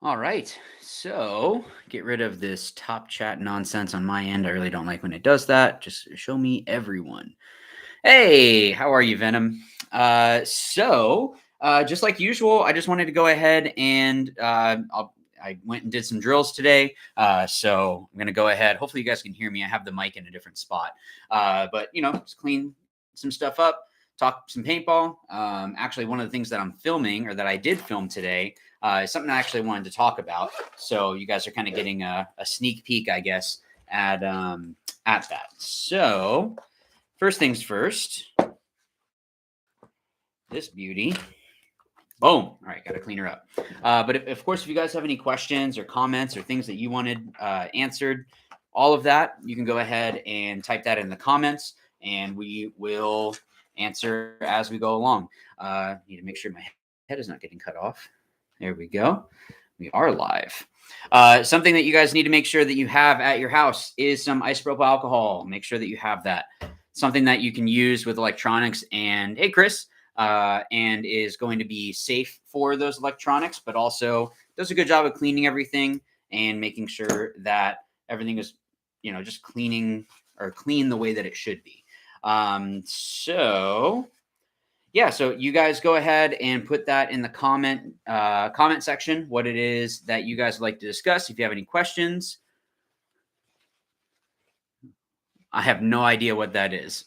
All right. So get rid of this top chat nonsense on my end. I really don't like when it does that. Just show me everyone. Hey, how are you, Venom? Just like usual, I just wanted to go ahead and I went and did some drills today. So I'm going to go ahead. Hopefully, you guys can hear me. I have the mic in a different spot. But, just clean some stuff up, talk some paintball. Actually, one of the things that I'm filming or that I did film today is something I actually wanted to talk about. So you guys are kind of getting a sneak peek, I guess, at that. So, first things first, this beauty. Boom. All right, got to clean her up. But of course, if you guys have any questions or comments or things that you wanted answered, all of that, you can go ahead and type that in the comments, and we will answer as we go along. Need to make sure my head is not getting cut off. There we go. We are live. Something that you guys need to make sure that you have at your house is some isopropyl alcohol. Make sure that you have that. Something that you can use with electronics. And hey, Chris, and is going to be safe for those electronics, but also does a good job of cleaning everything and making sure that everything is, just clean the way that it should be. So you guys go ahead and put that in the comment section, what it is that you guys would like to discuss. If you have any questions, I have no idea what that is.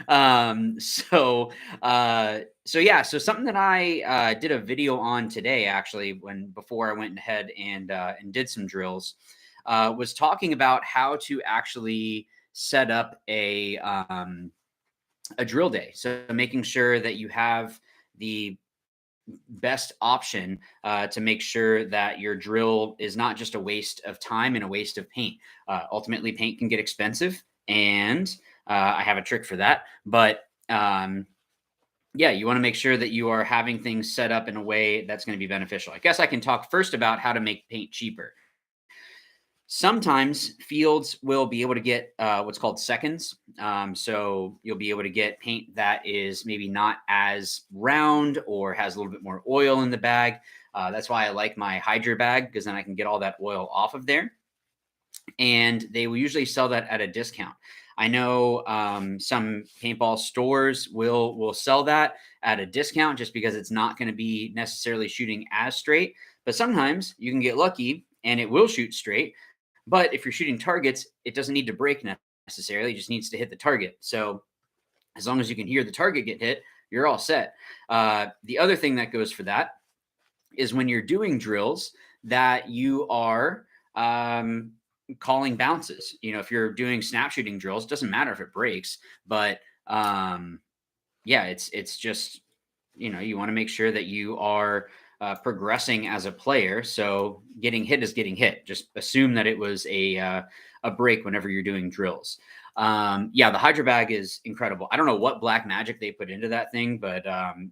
So something that I did a video on today, actually, before I went ahead and did some drills, was talking about how to actually set up a drill day. So making sure that you have the best option to make sure that your drill is not just a waste of time and a waste of paint. Ultimately, paint can get expensive, and I have a trick for that. But yeah, you want to make sure that you are having things set up in a way that's going to be beneficial. I guess I can talk first about how to make paint cheaper. Sometimes fields will be able to get what's called seconds. So you'll be able to get paint that is maybe not as round or has a little bit more oil in the bag. That's why I like my Hydra bag, because then I can get all that oil off of there. And they will usually sell that at a discount. I know some paintball stores will sell that at a discount just because it's not going to be necessarily shooting as straight. But sometimes you can get lucky and it will shoot straight. But if you're shooting targets, it doesn't need to break necessarily. It just needs to hit the target. So as long as you can hear the target get hit, you're all set. The other thing that goes for that is when you're doing drills that you are calling bounces. If you're doing snap shooting drills, it doesn't matter if it breaks, but yeah, it's just, you want to make sure that you are progressing as a player. So getting hit is getting hit. Just assume that it was a break whenever you're doing drills. Yeah, the Hydra bag is incredible. I don't know what black magic they put into that thing, but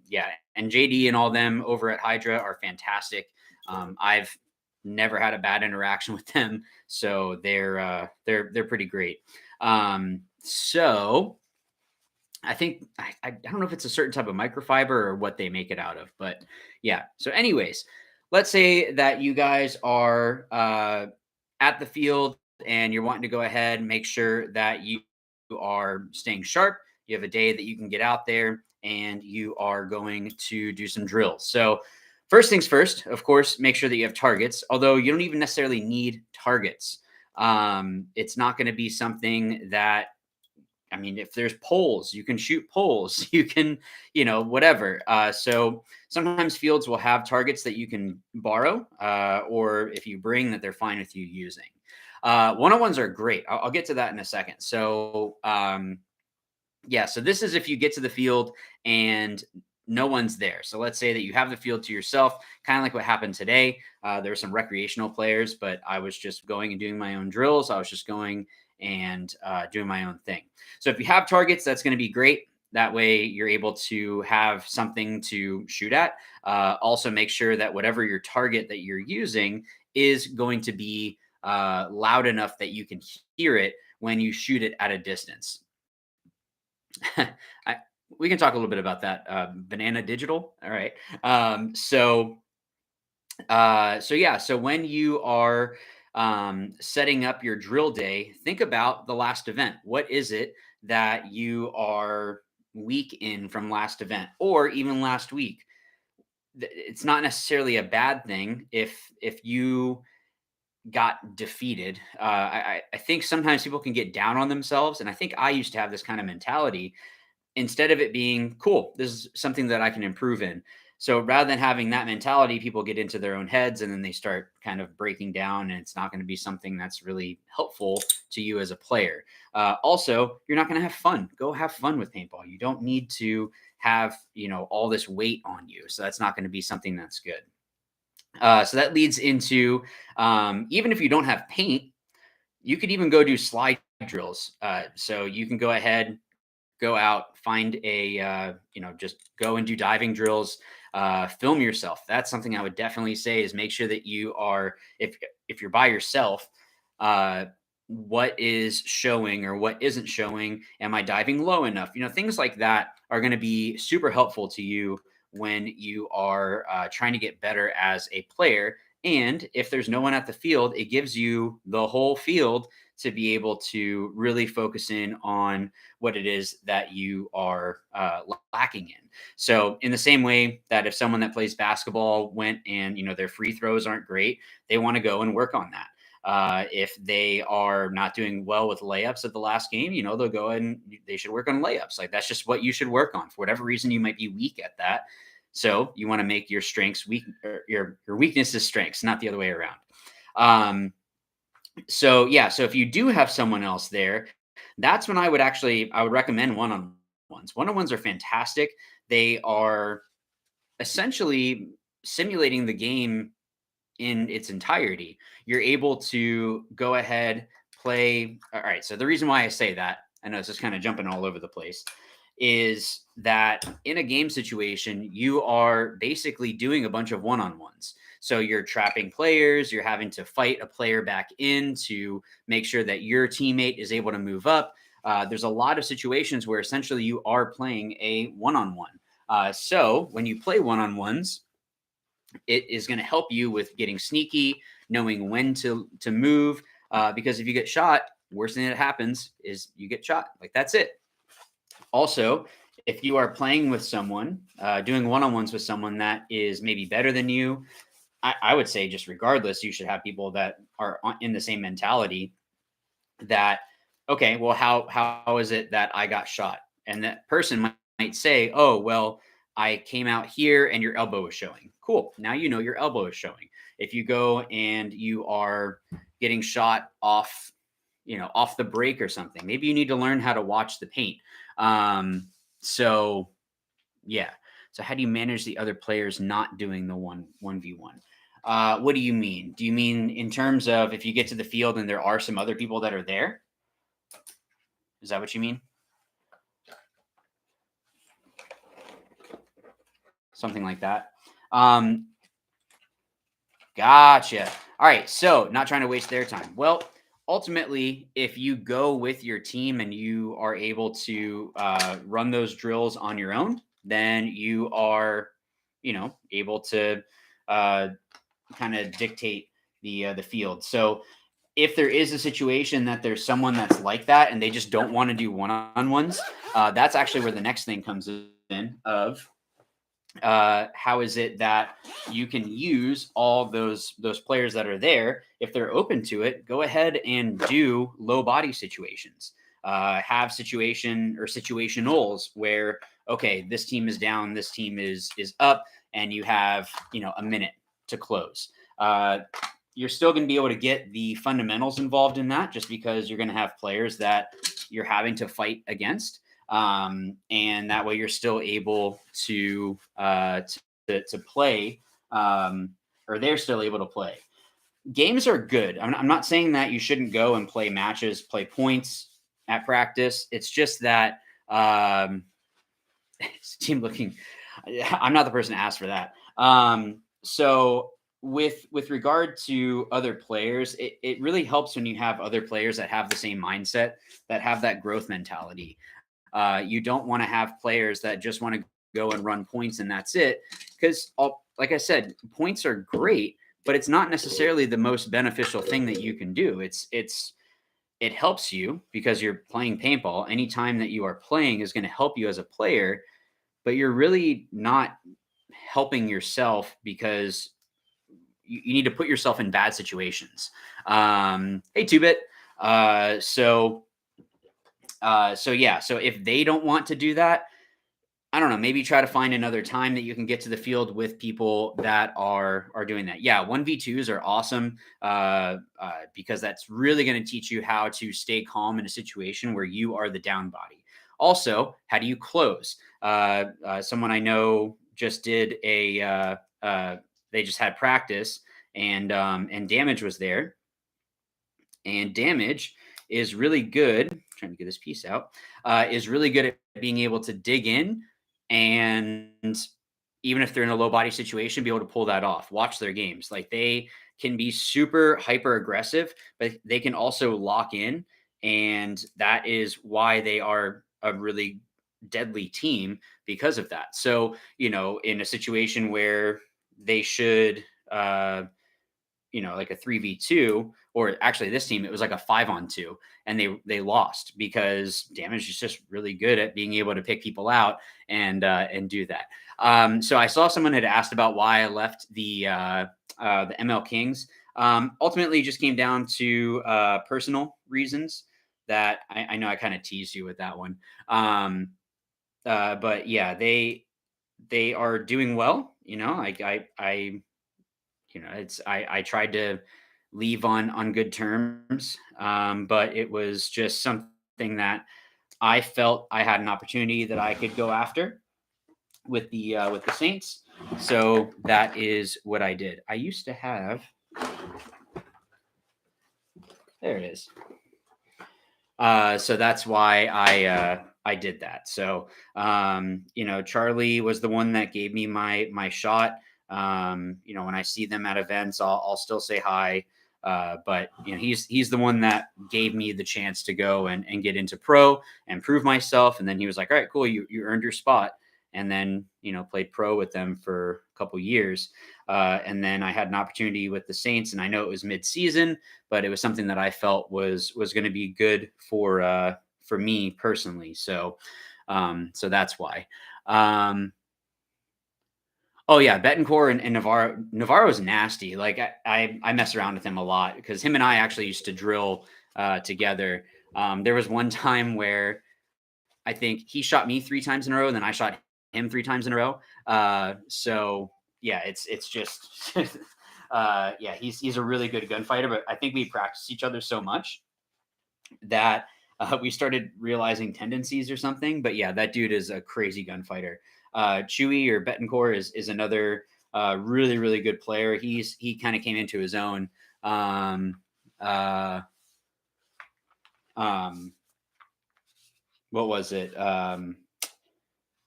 yeah, and JD and all them over at Hydra are fantastic. I've never had a bad interaction with them, so they're pretty great. So I think I don't know if it's a certain type of microfiber or what they make it out of, but yeah. So, anyways, let's say that you guys are at the field and you're wanting to go ahead and make sure that you are staying sharp. You have a day that you can get out there and you are going to do some drills. So, first things first, of course, make sure that you have targets. Although you don't even necessarily need targets. It's not going to be something that, I mean, if there's poles, you can shoot poles, you can, whatever. So sometimes fields will have targets that you can borrow, or if you bring that, they're fine with you using. One-on-ones are great. I'll get to that in a second. So, yeah, so this is if you get to the field and no one's there. So let's say that you have the field to yourself, kind of like what happened today. There were some recreational players, but I was just going and doing my own drills. I was just going and doing my own thing. So if you have targets, that's going to be great. That way you're able to have something to shoot at. Also make sure that whatever your target that you're using is going to be loud enough that you can hear it when you shoot it at a distance. We can talk a little bit about that. Banana Digital. All right. So So when you are setting up your drill day, think about the last event. What is it that you are weak in from last event or even last week? It's not necessarily a bad thing if you got defeated. I think sometimes people can get down on themselves, and I think I used to have this kind of mentality instead of it being cool. This is something that I can improve in. So rather than having that mentality, people get into their own heads and then they start kind of breaking down, and it's not going to be something that's really helpful to you as a player. Also, you're not going to have fun. Go have fun with paintball. You don't need to have, all this weight on you. So that's not going to be something that's good. So that leads into even if you don't have paint, you could even go do slide drills. So you can go ahead, go out, find a, just go and do diving drills, film yourself. That's something I would definitely say is make sure that you are, if you're by yourself, uh, what is showing or what isn't showing? Am I diving low enough? Things like that are going to be super helpful to you when you are trying to get better as a player. And if there's no one at the field, it gives you the whole field to be able to really focus in on what it is that you are lacking in. So, in the same way that if someone that plays basketball went and their free throws aren't great, they want to go and work on that. If they are not doing well with layups at the last game, they'll go and they should work on layups. Like that's just what you should work on. For whatever reason, you might be weak at that. So you want to make your strengths weak, or your weaknesses strengths, not the other way around. So if you do have someone else there, that's when I would recommend one-on-ones. One-on-ones are fantastic. They are essentially simulating the game in its entirety. You're able to go ahead, play. All right. So the reason why I say that, I know this is kind of jumping all over the place, is that in a game situation, you are basically doing a bunch of one-on-ones. So you're trapping players, you're having to fight a player back in to make sure that your teammate is able to move up. There's a lot of situations where essentially you are playing a one-on-one. So when you play one-on-ones, it is going to help you with getting sneaky, knowing when to move. Because if you get shot, worst thing that happens is you get shot. Like that's it. Also, if you are playing with someone, doing one-on-ones with someone that is maybe better than you, I would say just regardless, you should have people that are in the same mentality that, okay, well, how is it that I got shot? And that person might say, oh, well, I came out here and your elbow is showing. Cool. Now you know your elbow is showing. If you go and you are getting shot off, off the break or something, maybe you need to learn how to watch the paint. So yeah. So how do you manage the other players not doing the 1v1? What do you mean? Do you mean in terms of if you get to the field and there are some other people that are there? Is that what you mean? Something like that. Gotcha. All right. So not trying to waste their time. Well, ultimately, if you go with your team and you are able to run those drills on your own, then you are, able to kind of dictate the field. So if there is a situation that there's someone that's like that and they just don't want to do one-on-ones, that's actually where the next thing comes in of how is it that you can use all those players that are there. If they're open to it, go ahead and do low body situations. Have situation or situationals where, okay, this team is down, this team is up, and you have a minute to close. You're still going to be able to get the fundamentals involved in that, just because you're going to have players that you're having to fight against. And that way you're still able to play, or they're still able to play. Games are good. I'm not saying that you shouldn't go and play matches, play points at practice. It's just that team looking. I'm not the person to ask for that. So with regard to other players, it really helps when you have other players that have the same mindset, that have that growth mentality. You don't want to have players that just want to go and run points and that's it, because like I said, points are great, but it's not necessarily the most beneficial thing that you can do. It helps you because you're playing paintball. Any time that you are playing is going to help you as a player, but you're really not helping yourself because you need to put yourself in bad situations. Hey, Two Bit. So yeah. So if they don't want to do that, I don't know, maybe try to find another time that you can get to the field with people that are doing that. Yeah, 1v2s are awesome because that's really going to teach you how to stay calm in a situation where you are the down body. Also, how do you close? Someone I know just did they just had practice, and Damage was there, and Damage is really good. Trying to get this piece out, is really good at being able to dig in, and even if they're in a low body situation, be able to pull that off. Watch their games. Like, they can be super hyper aggressive, but they can also lock in. And that is why they are a really deadly team because of that. So, in a situation where they should, like a 3v2, or actually this team, it was like a 5-on-2, and they lost because Damage is just really good at being able to pick people out and do that. So I saw someone had asked about why I left the ML Kings. Ultimately, it just came down to personal reasons that I know I kind of teased you with that one. But yeah, they are doing well. I tried to leave on good terms, but it was just something that I felt I had an opportunity that I could go after with the Saints. So that is what I did. I used to have. There it is. So that's why I did that. So Charlie was the one that gave me my shot. When I see them at events, I'll still say hi. But he's the one that gave me the chance to go and get into pro and prove myself. And then he was like, "All right, cool, you earned your spot." And then played pro with them for a couple years. And then I had an opportunity with the Saints, and I know it was mid-season, but it was something that I felt was going to be good for me personally. So that's why. Oh yeah, Betancourt and Navarro. Navarro's nasty. Like, I mess around with him a lot because him and I actually used to drill together. There was one time where I think he shot me 3 times in a row, and then I shot him 3 times in a row. So yeah, it's just yeah, he's a really good gunfighter, but I think we practiced each other so much that we started realizing tendencies or something. But yeah, that dude is a crazy gunfighter. Chewy or Betancourt is another really, really good player. He kind of came into his own. What was it?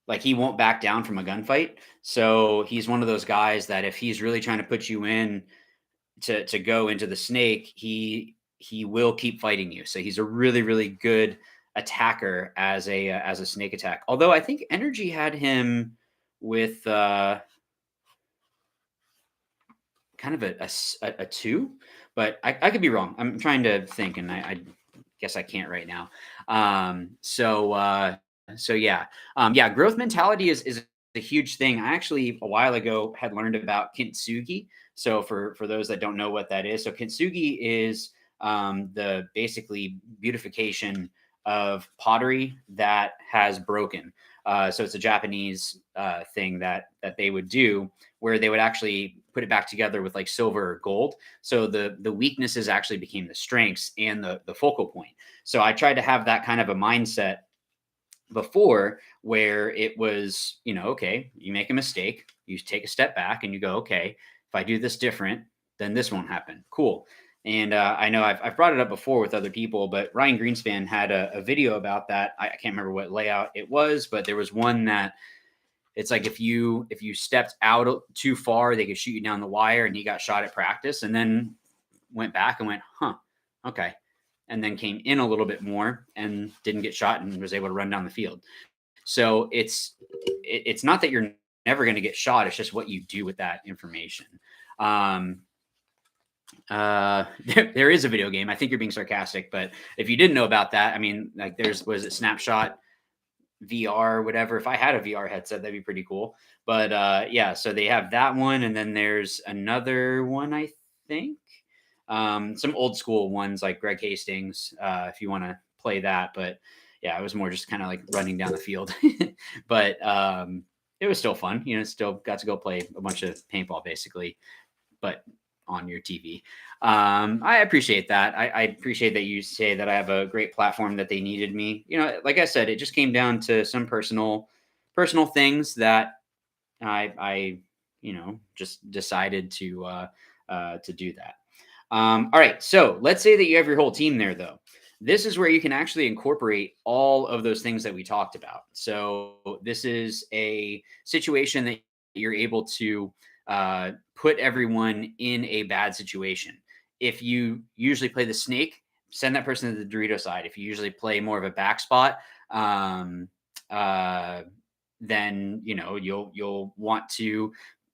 Like, he won't back down from a gunfight. So he's one of those guys that if he's really trying to put you in to go into the snake, he will keep fighting you. So he's a really, really good attacker as a snake attack. Although I think Energy had him with kind of a 2, but I could be wrong. I'm trying to think, and I guess I can't right now. So yeah. Yeah, growth mentality is a huge thing. I actually, a while ago, had learned about kintsugi. So for those that don't know what that is, so kintsugi is the basically beautification of pottery that has broken. So it's a Japanese thing that they would do, where they would actually put it back together with like silver or gold. So the weaknesses actually became the strengths and the focal point. So I tried to have that kind of a mindset before, where it was, okay, you make a mistake, you take a step back and you go, okay, if I do this different, then this won't happen. Cool. And I know I've brought it up before with other people, but Ryan Greenspan had a video about that. I can't remember what layout it was, but there was one that it's like if you stepped out too far, they could shoot you down the wire, and he got shot at practice and then went back and went, okay. And then came in a little bit more and didn't get shot and was able to run down the field. So it's not that you're never going to get shot. It's just what you do with that information. There is a video game. I think you're being sarcastic, but if you didn't know about that, I mean, like was it Snapshot VR, whatever. If I had a VR headset, that'd be pretty cool. But yeah, so they have that one, and then there's another one, I think. Some old school ones like Greg Hastings, if you want to play that. But yeah, it was more just kind of like running down the field. But it was still fun. Still got to go play a bunch of paintball basically, but on your TV. I appreciate that. I appreciate that you say that I have a great platform, that they needed me. Like I said, it just came down to some personal things that I just decided to do that. All right. So let's say that you have your whole team there, though. This is where you can actually incorporate all of those things that we talked about. So this is a situation that you're able to put everyone in a bad situation. If you usually play the snake, send that person to the Dorito side. If you usually play more of a back spot, then you'll want to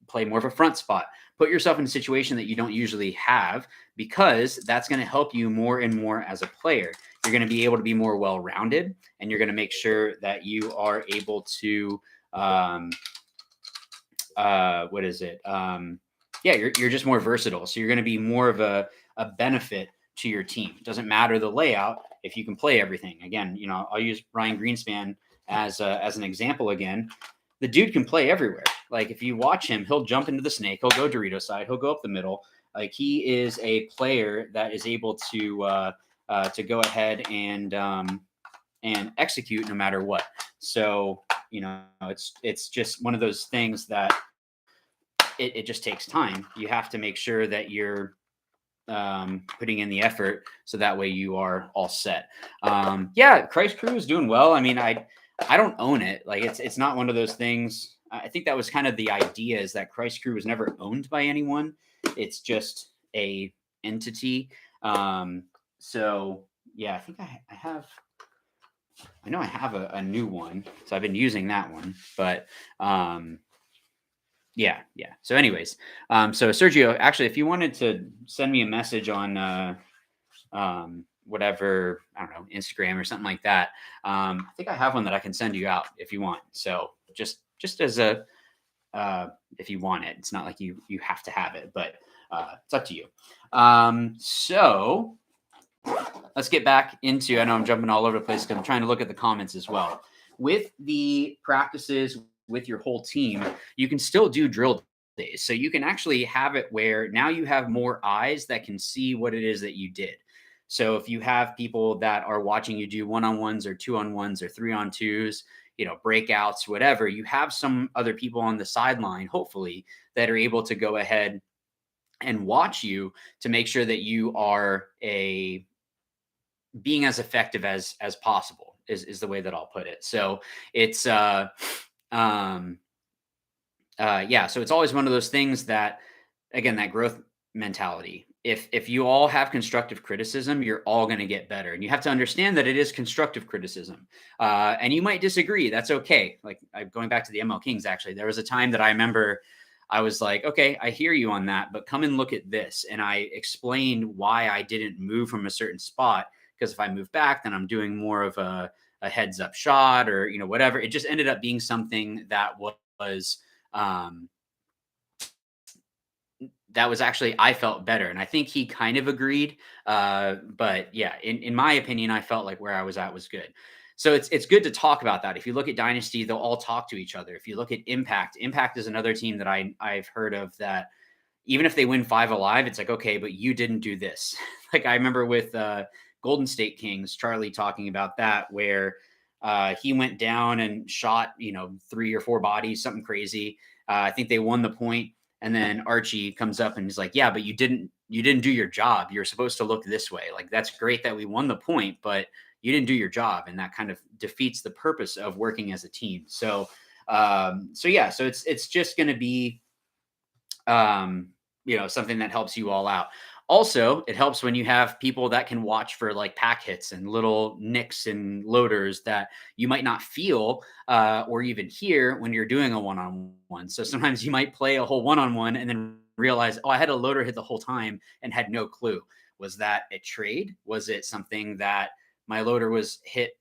play more of a front spot. Put yourself in a situation that you don't usually have, because that's going to help you more and more as a player. You're going to be able to be more well-rounded, and you're going to make sure that you are able to you're just more versatile. So you're going to be more of a benefit to your team. It doesn't matter the layout if you can play everything. Again, I'll use Ryan Greenspan as an example again. The dude can play everywhere. Like, if you watch him, he'll jump into the snake, he'll go Dorito side, he'll go up the middle. Like, he is a player that is able to go ahead and execute no matter what. So it's just one of those things that it just takes time. You have to make sure that you're putting in the effort, so that way you are all set. Yeah, Christ Crew is doing well. I mean, I don't own it. Like, it's not one of those things. I think that was kind of the idea, is that Christ Crew was never owned by anyone. It's just a entity. So yeah, I think I know I have a new one, so I've been using that one, but yeah. So anyways, so Sergio, actually, if you wanted to send me a message on whatever, I don't know, Instagram or something like that, I think I have one that I can send you out if you want. So just as a if you want it. It's not like you have to have it, but it's up to you. So let's get back into, I know I'm jumping all over the place because I'm trying to look at the comments as well. With the practices with your whole team, you can still do drill days. So you can actually have it where now you have more eyes that can see what it is that you did. So if you have people that are watching you do 1-on-1s or 2-on-1s or 3-on-2s, breakouts, whatever, you have some other people on the sideline, hopefully, that are able to go ahead and watch you to make sure that you are being as effective as possible is the way that I'll put it. So it's yeah, so it's always one of those things that, again, that growth mentality. If you all have constructive criticism, you're all going to get better. And you have to understand that it is constructive criticism. And you might disagree. That's okay. Like, going back to the ML Kings, actually, there was a time that I remember I was like, okay, I hear you on that, but come and look at this. And I explained why I didn't move from a certain spot, because if I move back, then I'm doing more of a heads up shot or, whatever. It just ended up being something that was actually, I felt better. And I think he kind of agreed. But yeah, in my opinion, I felt like where I was at was good. So it's good to talk about that. If you look at Dynasty, they'll all talk to each other. If you look at Impact is another team that I've heard of, that even if they win 5 alive, it's like, okay, but you didn't do this. Like, I remember with Golden State Kings, Charlie talking about that, where he went down and shot, 3 or 4 bodies, something crazy. I think they won the point. And then Archie comes up and he's like, yeah, but you didn't do your job. You're supposed to look this way. Like, that's great that we won the point, but you didn't do your job. And that kind of defeats the purpose of working as a team. So, yeah, so it's just going to be, something that helps you all out. Also, it helps when you have people that can watch for like pack hits and little nicks and loaders that you might not feel or even hear when you're doing a one-on-one. So sometimes you might play a whole one-on-one and then realize, oh, I had a loader hit the whole time and had no clue. Was that a trade? Was it something that my loader was hit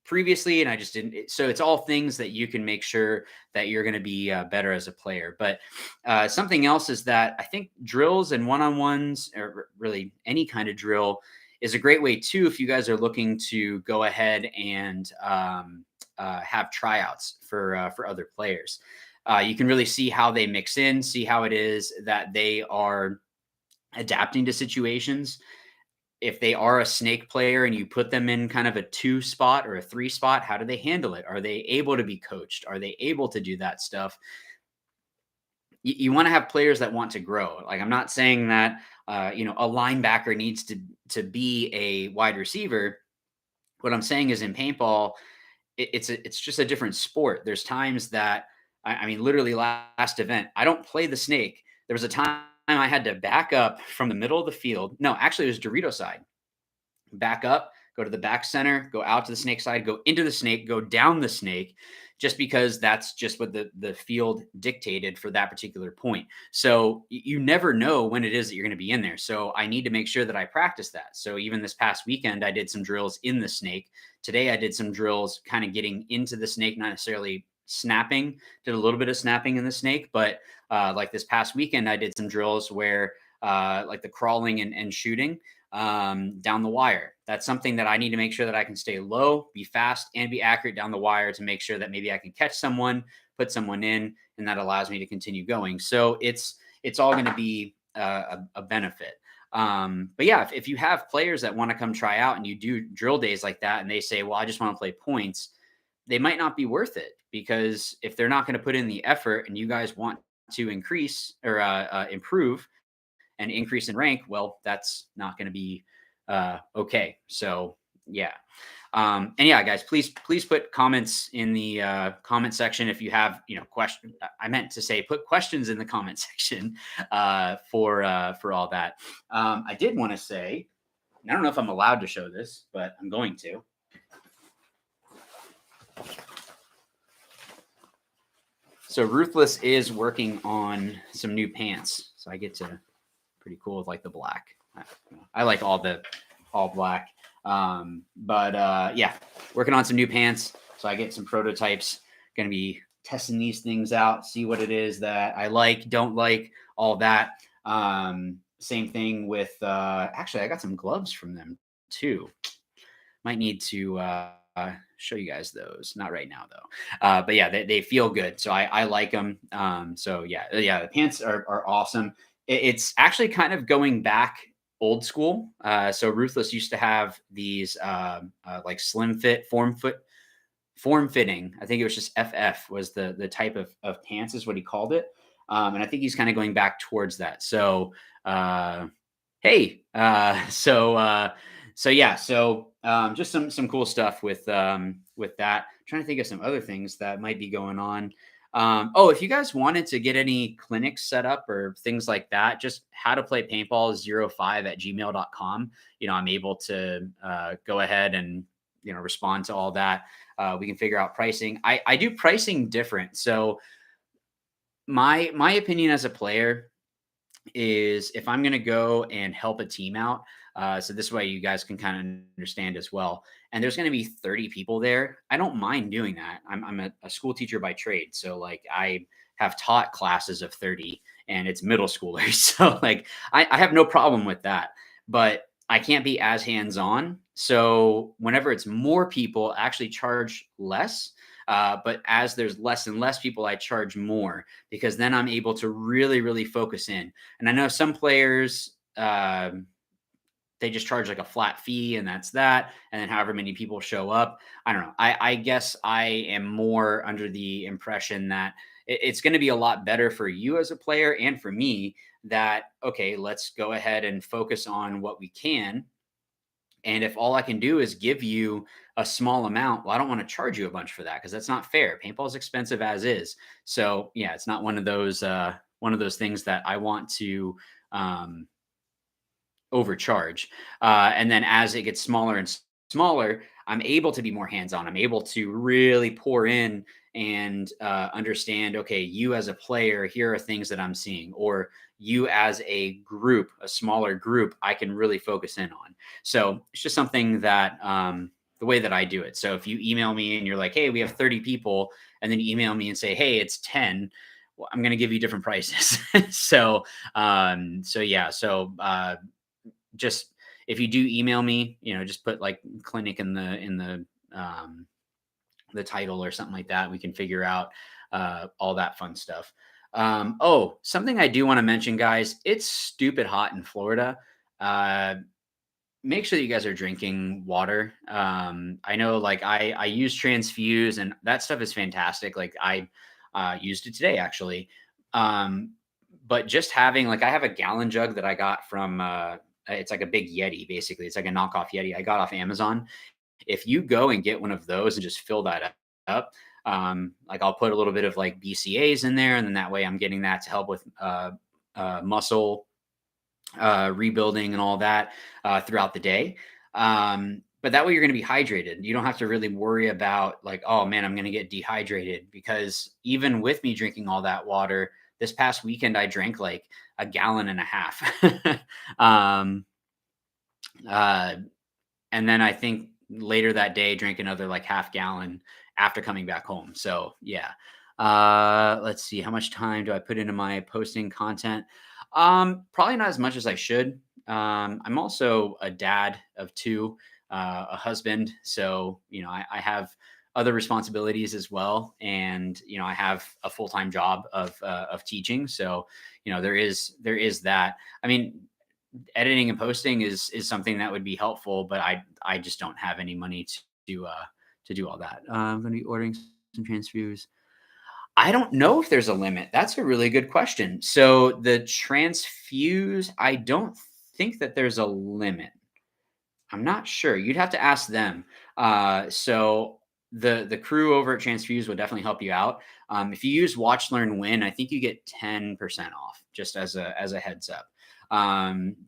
previously and I just didn't? So it's all things that you can make sure that you're going to be better as a player. But something else is that I think drills and one-on-ones, or really any kind of drill, is a great way too if you guys are looking to go ahead and have tryouts for other players. You can really see how they mix in, see how it is that they are adapting to situations. If they are a snake player and you put them in kind of a 2 spot or a 3 spot, how do they handle it? Are they able to be coached? Are they able to do that stuff? You want to have players that want to grow. Like, I'm not saying that a linebacker needs to be a wide receiver. What I'm saying is in paintball, it's just a different sport. There's times that I mean, literally last event, I don't play the snake. There was a time I had to back up from the middle of the field. No, actually, it was Dorito side. Back up, go to the back center, go out to the snake side, go into the snake, go down the snake, just because that's just what the field dictated for that particular point. So you never know when it is that you're going to be in there. So I need to make sure that I practice that. So even this past weekend, I did some drills in the snake. Today, I did some drills kind of getting into the snake, not necessarily snapping. Did a little bit of snapping in the snake, but like this past weekend, I did some drills where like the crawling and shooting down the wire. That's something that I need to make sure that I can stay low, be fast, and be accurate down the wire to make sure that maybe I can catch someone, put someone in, and that allows me to continue going. So it's all going to be a benefit. But yeah, if you have players that want to come try out and you do drill days like that, and they say, well, I just want to play points, they might not be worth it, because if they're not going to put in the effort and you guys want to increase or improve and increase in rank, well, that's not going to be okay. So yeah. And yeah, guys, please put comments in the comment section if you have, questions. I meant to say put questions in the comment section for all that. I did want to say, I don't know if I'm allowed to show this, but I'm going to. So Ruthless is working on some new pants. So I get to, pretty cool with like the black. I like all black. But yeah, working on some new pants. So I get some prototypes. Going to be testing these things out, see what it is that I like, don't like, all that. Same thing with, actually, I got some gloves from them too. Might need to show you guys those. Not right now though. But yeah, they feel good. So I like them. So yeah, the pants are awesome. It's actually kind of going back old school. So Ruthless used to have these like slim fit, form fitting. I think it was just FF was the type of pants is what he called it. And I think he's kind of going back towards that. So hey, so yeah, so just some cool stuff with that. I'm trying to think of some other things that might be going on. If you guys wanted to get any clinics set up or things like that, just how to play paintball 05@gmail.com. I'm able to go ahead and, respond to all that. We can figure out pricing. I do pricing different. So my opinion as a player is, if I'm going to go and help a team out, so this way you guys can kind of understand as well, and there's going to be 30 people there, I don't mind doing that. I'm a school teacher by trade. So like I have taught classes of 30 and it's middle schoolers. So like I have no problem with that, but I can't be as hands-on. So whenever it's more people, I actually charge less. But as there's less and less people, I charge more, because then I'm able to really, really focus in. And I know some players, they just charge like a flat fee and that's that. And then however many people show up, I don't know. I guess I am more under the impression that it's going to be a lot better for you as a player and for me that, okay, let's go ahead and focus on what we can. And if all I can do is give you a small amount, well, I don't want to charge you a bunch for that, because that's not fair. Paintball is expensive as is. So yeah, it's not one of those things that I want to overcharge. And then as it gets smaller and smaller, I'm able to be more hands-on. I'm able to really pour in and understand, okay, you as a player, here are things that I'm seeing, or you as a group, a smaller group, I can really focus in on. So it's just something that the way that I do it. So if you email me and you're like, hey, we have 30 people, and then you email me and say, hey, it's 10, well, I'm going to give you different prices. So yeah. So just if you do email me, just put like clinic in the title or something like that. We can figure out all that fun stuff. Oh, something I do want to mention, guys. It's stupid hot in Florida. Uh, Make sure that you guys are drinking water. I know, like I use Transfuse, and that stuff is fantastic. Like I used it today actually. Um, but just having like I have a gallon jug that I got from it's like a big Yeti basically. It's like a knockoff Yeti I got off Amazon. If you go and get one of those and just fill that up, like I'll put a little bit of like BCAs in there, and then that way I'm getting that to help with muscle rebuilding and all that throughout the day. But that way you're going to be hydrated. You don't have to really worry about like, oh man, I'm going to get dehydrated, because even with me drinking all that water, this past weekend I drank like a gallon and a half. um, uh, and then I think later that day drank another like half gallon after coming back home. So yeah. Let's see, how much time do I put into my posting content? Probably not as much as I should. I'm also a dad of two, a husband. So, I have other responsibilities as well. And, I have a full-time job of teaching. So, there is that. I mean, editing and posting is something that would be helpful, but I just don't have any money to do all that. I'm going to be ordering some transfuse. I don't know if there's a limit. That's a really good question. So the transfuse, I don't think that there's a limit. I'm not sure. You'd have to ask them. So the crew over at Transfuse would definitely help you out. If you use Watch Learn Win, I think you get 10% off, just as a heads up.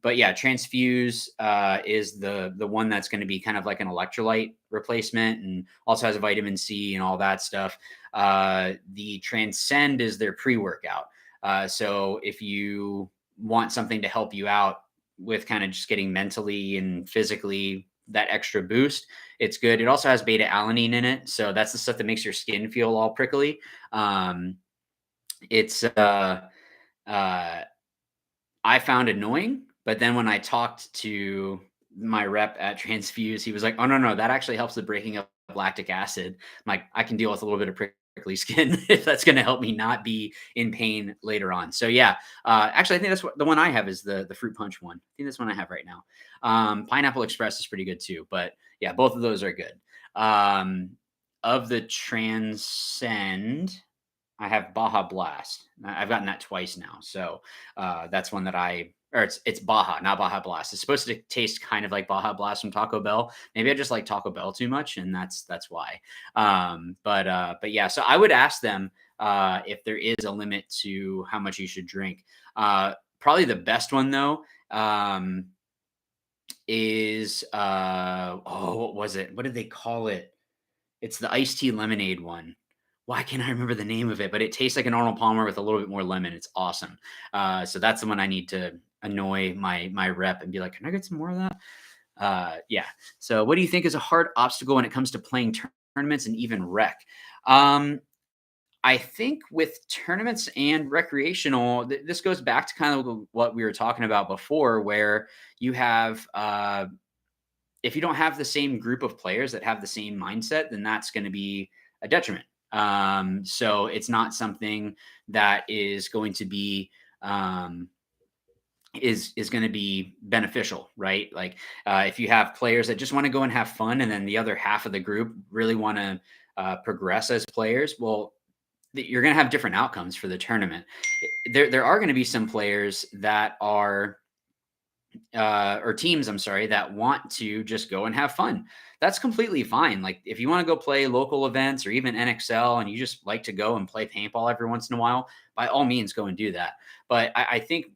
But yeah, Transfuse is the one that's going to be kind of like an electrolyte replacement, and also has a vitamin C and all that stuff. The Transcend is their pre-workout. So if you want something to help you out with kind of just getting mentally and physically that extra boost, it's good. It also has beta alanine in it, so that's the stuff that makes your skin feel all prickly. It's I found annoying, but then when I talked to my rep at Transfuse, he was like, "Oh no, that actually helps the breaking up lactic acid." I'm like, I can deal with a little bit of prickly skin if that's going to help me not be in pain later on. So yeah, actually, I think that's what the one I have is the fruit punch one. I think that's one I have right now. Pineapple Express is pretty good too, but yeah, both of those are good. Of the Transcend, I have Baja Blast. I've gotten that twice now. So that's one that it's Baja, not Baja Blast. It's supposed to taste kind of like Baja Blast from Taco Bell. Maybe I just like Taco Bell too much, and that's why. But yeah, so I would ask them if there is a limit to how much you should drink. Probably the best one though is what was it? What did they call it? It's the iced tea lemonade one. Why can't I remember the name of it? But it tastes like an Arnold Palmer with a little bit more lemon. It's awesome. So that's the one I need to annoy my rep and be like, can I get some more of that? Yeah. So what do you think is a hard obstacle when it comes to playing tournaments and even rec? I think with tournaments and recreational, this goes back to kind of what we were talking about before, where you have if you don't have the same group of players that have the same mindset, then that's going to be a detriment. So it's not something that is going to be is going to be beneficial, right? Like if you have players that just want to go and have fun, and then the other half of the group really want to progress as players, well, you're going to have different outcomes for the tournament. There are going to be some players that are or teams, I'm sorry, that want to just go and have fun. That's completely fine. Like if you want to go play local events or even NXL and you just like to go and play paintball every once in a while, by all means, go and do that. But I think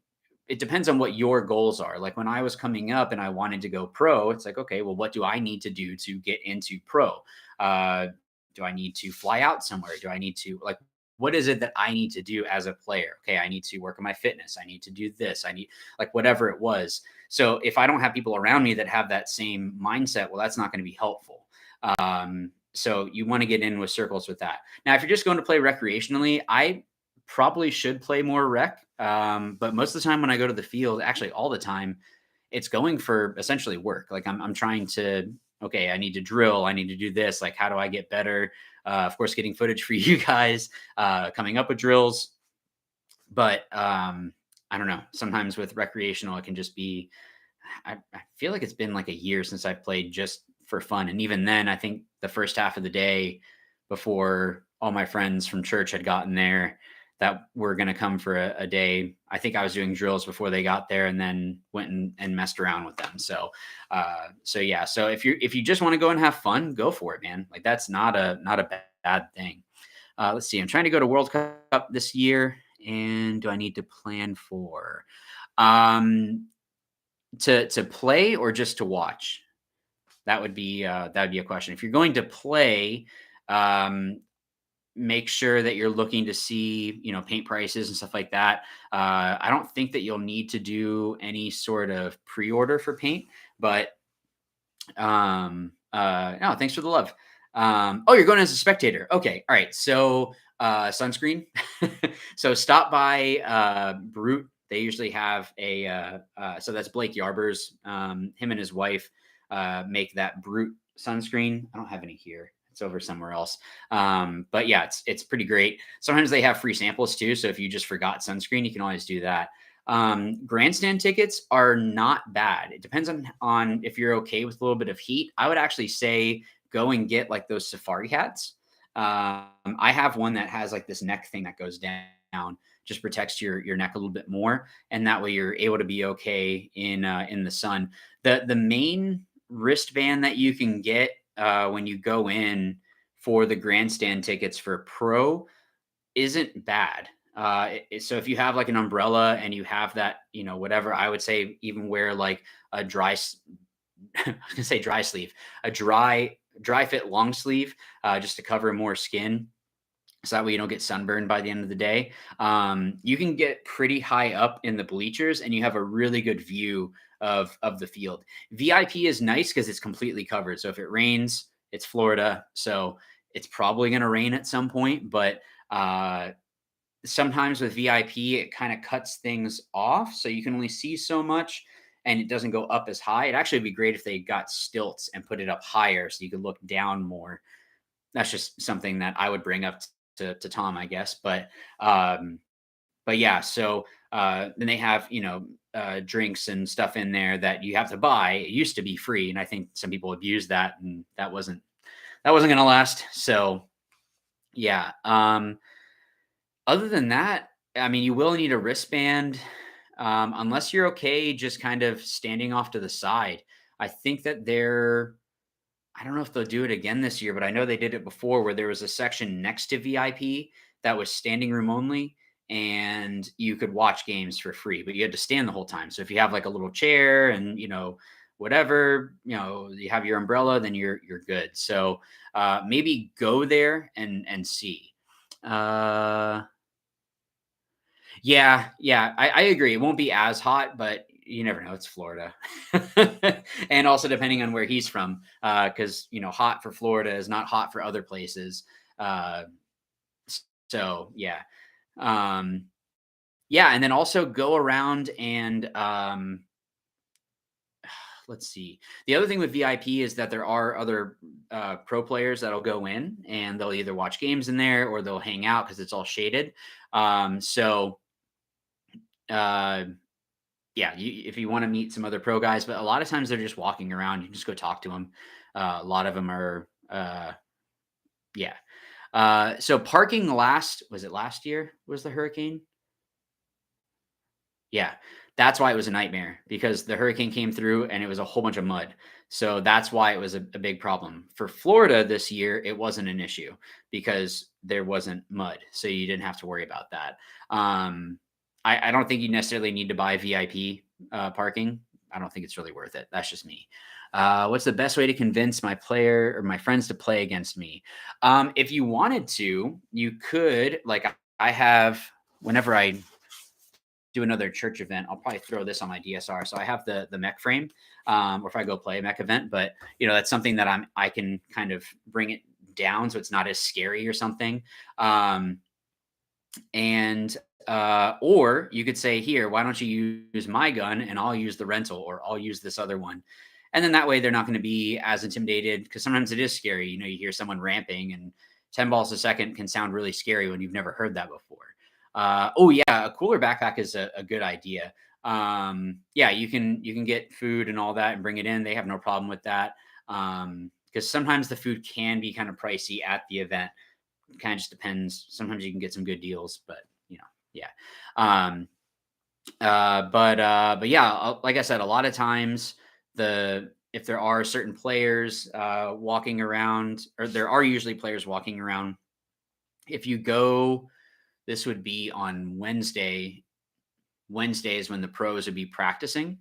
it depends on what your goals are. Like when I was coming up and I wanted to go pro, it's like, okay, well, what do I need to do to get into pro? Uh, do I need to fly out somewhere? Do I need to like, what is it that I need to do as a player? Okay, I need to work on my fitness. I need to do this. I need like whatever it was. So if I don't have people around me that have that same mindset, well, that's not going to be helpful. So you want to get in with circles with that. Now, if you're just going to play recreationally, I probably should play more rec. But most of the time when I go to the field, actually all the time, it's going for essentially work. Like I'm trying to, okay, I need to drill. I need to do this. Like, how do I get better? Of course, getting footage for you guys, coming up with drills. But I don't know. Sometimes with recreational, it can just be, I feel like it's been like a year since I've played just for fun. And even then, I think the first half of the day before all my friends from church had gotten there that were going to come for a day, I think I was doing drills before they got there and then went and messed around with them. So yeah. So if you just want to go and have fun, go for it, man. Like that's not a bad thing. Let's see. I'm trying to go to World Cup this year. And do I need to plan for to play or just to watch? That would be a question. If you're going to play, make sure that you're looking to see, paint prices and stuff like that. I don't think that you'll need to do any sort of pre-order for paint, but no, thanks for the love. Oh, you're going as a spectator. Okay. All right. So, sunscreen. So stop by, Brute. They usually have so that's Blake Yarber's, him and his wife, make that Brute sunscreen. I don't have any here. It's over somewhere else. But yeah, it's pretty great. Sometimes they have free samples too. So if you just forgot sunscreen, you can always do that. Grandstand tickets are not bad. It depends on if you're okay with a little bit of heat. I would actually say go and get like those safari hats. I have one that has like this neck thing that goes down, just protects your neck a little bit more, and that way you're able to be okay in the sun. The main wristband that you can get when you go in for the grandstand tickets for pro isn't bad. So if you have like an umbrella and you have that, whatever, I would say even wear like a I was gonna say dry sleeve, a dry fit long sleeve, just to cover more skin. So that way you don't get sunburned by the end of the day. You can get pretty high up in the bleachers and you have a really good view of the field. VIP is nice because it's completely covered. So if it rains, it's Florida. So it's probably going to rain at some point, but sometimes with VIP, it kind of cuts things off. So you can only see so much and it doesn't go up as high. It'd actually be great if they got stilts and put it up higher so you could look down more. That's just something that I would bring up to Tom, I guess. But yeah, so then they have, drinks and stuff in there that you have to buy. It used to be free. And I think some people abuse that and that wasn't going to last. So yeah. Other than that, I mean, you will need a wristband, unless you're okay just kind of standing off to the side. I think that I don't know if they'll do it again this year, but I know they did it before where there was a section next to VIP that was standing room only and you could watch games for free, but you had to stand the whole time. So if you have like a little chair and, whatever, you have your umbrella, then you're good. So maybe go there and see. Yeah, I agree. It won't be as hot, but you never know. It's Florida. And also depending on where he's from, because, hot for Florida is not hot for other places. Uh, so yeah. Um, yeah. And then also go around and, let's see. The other thing with VIP is that there are other pro players that'll go in and they'll either watch games in there or they'll hang out because it's all shaded. So yeah, if you want to meet some other pro guys, but a lot of times they're just walking around. You can just go talk to them. A lot of them are, yeah. So parking was it last year? Was the hurricane? Yeah, that's why it was a nightmare because the hurricane came through and it was a whole bunch of mud. So that's why it was a big problem. For Florida this year, it wasn't an issue because there wasn't mud. So you didn't have to worry about that. I don't think you necessarily need to buy VIP parking. I don't think it's really worth it. That's just me. What's the best way to convince my player or my friends to play against me? If you wanted to, you could, like, I have, whenever I do another church event, I'll probably throw this on my DSR. So I have the mech frame, or if I go play a mech event, but that's something that I can kind of bring it down so it's not as scary or something. And or you could say, here, why don't you use my gun and I'll use the rental, or I'll use this other one. And then that way they're not going to be as intimidated, because sometimes it is scary. You hear someone ramping, and 10 balls a second can sound really scary when you've never heard that before. Oh yeah, a cooler backpack is a good idea. Yeah, you can get food and all that and bring it in. They have no problem with that. Because sometimes the food can be kind of pricey at the event. Kind of just depends. Sometimes you can get some good deals, but yeah. But yeah, like I said, a lot of times if there are certain players walking around, or there are usually players walking around. If you go, this would be on Wednesday. Wednesday is when the pros would be practicing,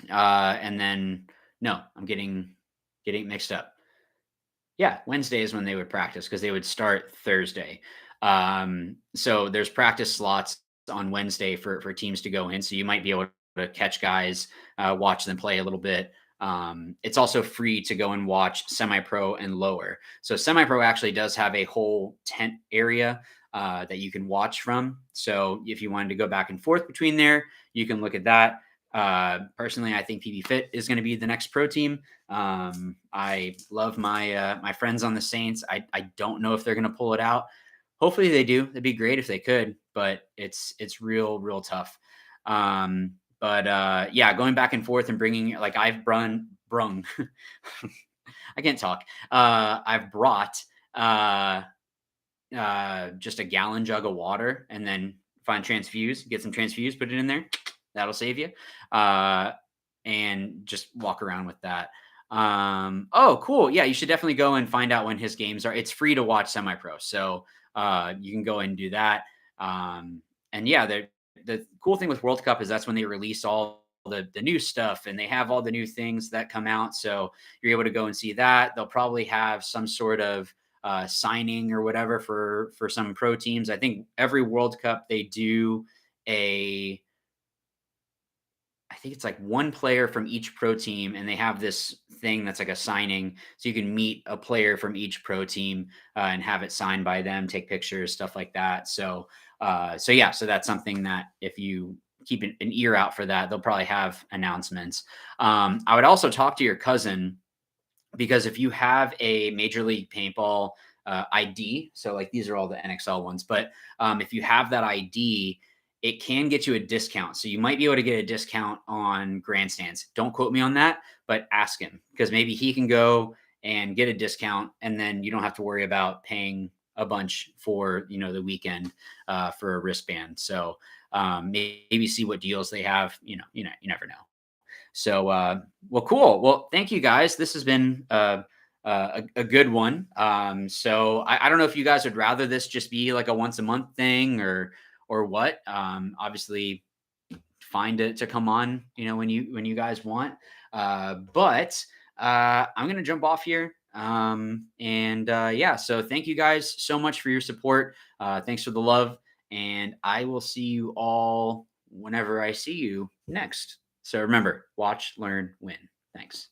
and then no, I'm getting mixed up. Yeah, Wednesday is when they would practice, because they would start Thursday. So there's practice slots on Wednesday for teams to go in. So you might be able to catch guys, watch them play a little bit. It's also free to go and watch semi-pro and lower. So semi-pro actually does have a whole tent area that you can watch from. So if you wanted to go back and forth between there, you can look at that. Personally, I think PB Fit is going to be the next pro team. I love my friends on the Saints. I don't know if they're going to pull it out. Hopefully they do. It'd be great if they could, but it's real tough. But yeah, going back and forth and bringing, like, I've brung I can't talk. I've brought just a gallon jug of water, and then get some transfuse, put it in there. That'll save you. And just walk around with that. Oh, cool. Yeah, you should definitely go and find out when his games are. It's free to watch semi-pro, so you can go and do that. And yeah, the cool thing with World Cup is that's when they release all the new stuff, and they have all the new things that come out. So you're able to go and see that. They'll probably have some sort of signing or whatever for some pro teams. I think every World Cup they do I think it's like one player from each pro team, and they have this thing that's like a signing. So you can meet a player from each pro team and have it signed by them, take pictures, stuff like that. So yeah, so that's something that if you keep an ear out for that, they'll probably have announcements. I would also talk to your cousin, because if you have a Major League Paintball ID, so like these are all the NXL ones, but if you have that ID, it can get you a discount. So you might be able to get a discount on grandstands. Don't quote me on that, but ask him, because maybe he can go and get a discount, and then you don't have to worry about paying a bunch for the weekend for a wristband. So maybe see what deals they have. You never know. So well, cool. Well, thank you guys. This has been a good one. So I don't know if you guys would rather this just be like a once a month thing, or what. Obviously fine to come on, when you guys want. But I'm gonna jump off here. And yeah, so thank you guys so much for your support. Thanks for the love, and I will see you all whenever I see you next. So remember, watch, learn, win. Thanks.